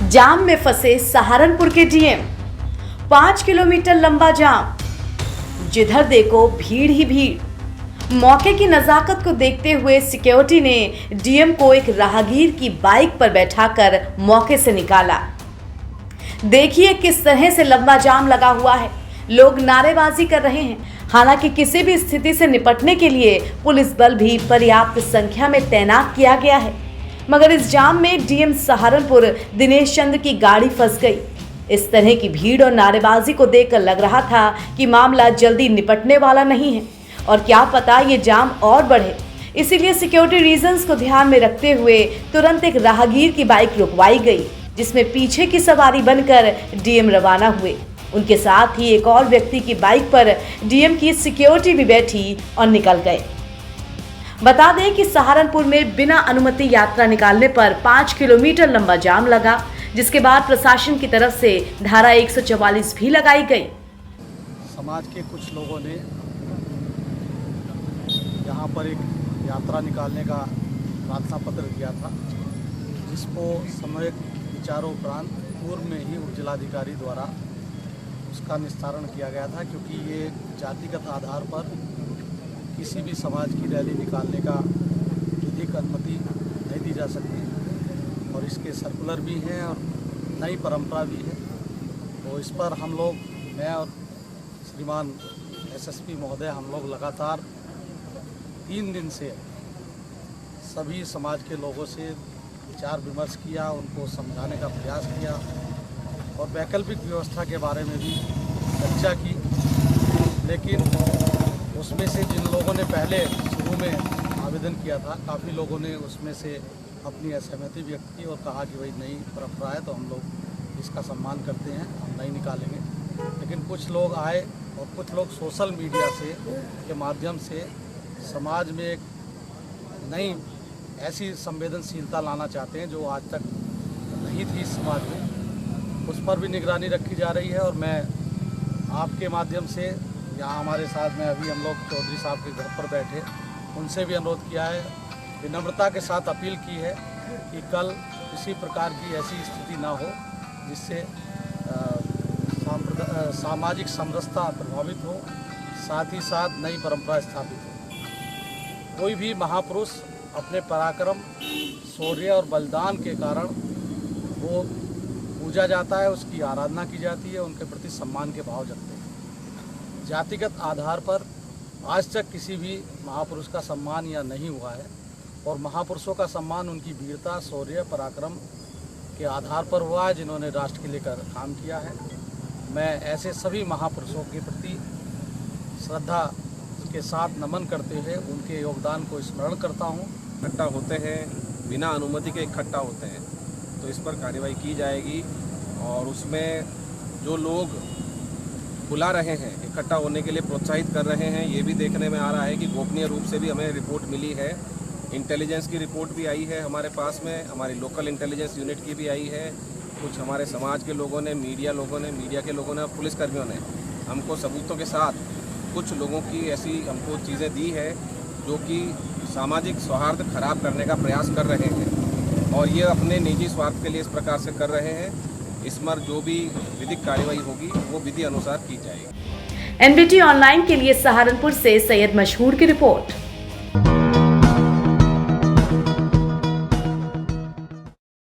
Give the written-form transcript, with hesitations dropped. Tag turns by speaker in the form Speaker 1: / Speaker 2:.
Speaker 1: जाम में फंसे सहारनपुर के डीएम। 5 किलोमीटर लंबा जाम, जिधर देखो भीड़ ही भीड़। मौके की नजाकत को देखते हुए सिक्योरिटी ने डीएम को एक राहगीर की बाइक पर बैठाकर मौके से निकाला। देखिए किस तरह से लंबा जाम लगा हुआ है, लोग नारेबाजी कर रहे हैं। हालांकि किसी भी स्थिति से निपटने के लिए पुलिस बल भी पर्याप्त संख्या में तैनात किया गया है, मगर इस जाम में डीएम सहारनपुर दिनेश चंद्र की गाड़ी फंस गई। इस तरह की भीड़ और नारेबाजी को देखकर लग रहा था कि मामला जल्दी निपटने वाला नहीं है और क्या पता ये जाम और बढ़े। इसीलिए सिक्योरिटी रीजंस को ध्यान में रखते हुए तुरंत एक राहगीर की बाइक रुकवाई गई, जिसमें पीछे की सवारी बनकर डीएम रवाना हुए। उनके साथ ही एक और व्यक्ति की बाइक पर डीएम की सिक्योरिटी भी बैठी और निकल गए। बता दें कि सहारनपुर में बिना अनुमति यात्रा निकालने पर 5 किलोमीटर लंबा जाम लगा, जिसके बाद प्रशासन की तरफ से धारा 144 भी लगाई गई।
Speaker 2: समाज के कुछ लोगों ने यहाँ पर एक यात्रा निकालने का प्रार्थना पत्र दिया था, जिसको सम्यक विचारों उपरांत पूर्व में ही जिलाधिकारी द्वारा उसका निस्तारण किया गया था, क्योंकि ये जातिगत आधार पर किसी भी समाज की रैली निकालने का विधिक अनुमति नहीं दी जा सकती और इसके सर्कुलर भी हैं और नई परंपरा भी है। तो इस पर हम लोग, मैं और श्रीमान एसएसपी महोदय, हम लोग लगातार 3 दिन से सभी समाज के लोगों से विचार विमर्श किया, उनको समझाने का प्रयास किया और वैकल्पिक व्यवस्था के बारे में भी चर्चा की। लेकिन उसमें से जिन लोगों ने पहले शुरू में आवेदन किया था, काफ़ी लोगों ने उसमें से अपनी असहमति व्यक्त की और कहा कि भाई नई परंपरा है तो हम लोग इसका सम्मान करते हैं, हम नहीं निकालेंगे। लेकिन कुछ लोग आए और कुछ लोग सोशल मीडिया के माध्यम से समाज में एक नई ऐसी संवेदनशीलता लाना चाहते हैं जो आज तक नहीं थी समाज में। उस पर भी निगरानी रखी जा रही है और मैं आपके माध्यम से यहाँ हमारे साथ में अभी हम लोग चौधरी साहब के घर पर बैठे, उनसे भी अनुरोध किया है, विनम्रता के साथ अपील की है कि कल किसी प्रकार की ऐसी स्थिति ना हो जिससे सामाजिक समरसता प्रभावित हो, साथ ही साथ नई परंपरा स्थापित हो। कोई भी महापुरुष अपने पराक्रम, शौर्य और बलिदान के कारण वो पूजा जाता है, उसकी आराधना की जाती है, उनके प्रति सम्मान के भाव जगते हैं। जातिगत आधार पर आज तक किसी भी महापुरुष का सम्मान या नहीं हुआ है और महापुरुषों का सम्मान उनकी वीरता, शौर्य, पराक्रम के आधार पर हुआ है, जिन्होंने राष्ट्र के लिए काम किया है। मैं ऐसे सभी महापुरुषों के प्रति श्रद्धा के साथ नमन करते हुए उनके योगदान को स्मरण करता हूँ।
Speaker 3: इकट्ठा होते हैं, बिना अनुमति के इकट्ठा होते हैं, तो इस पर कार्रवाई की जाएगी और उसमें जो लोग बुला रहे हैं, इकट्ठा होने के लिए प्रोत्साहित कर रहे हैं, ये भी देखने में आ रहा है कि गोपनीय रूप से भी हमें रिपोर्ट मिली है। इंटेलिजेंस की रिपोर्ट भी आई है हमारे पास में, हमारी लोकल इंटेलिजेंस यूनिट की भी आई है। कुछ हमारे समाज के लोगों ने, मीडिया के लोगों ने और पुलिसकर्मियों ने हमको सबूतों के साथ कुछ लोगों की ऐसी हमको चीज़ें दी है जो कि सामाजिक सौहार्द खराब करने का प्रयास कर रहे हैं और ये अपने निजी स्वार्थ के लिए इस प्रकार से कर रहे हैं। इस पर जो भी विधिक कार्रवाई होगी वो विधि अनुसार की जाएगी।
Speaker 1: एनबीटी ऑनलाइन के लिए सहारनपुर से सैयद मशहूर की रिपोर्ट।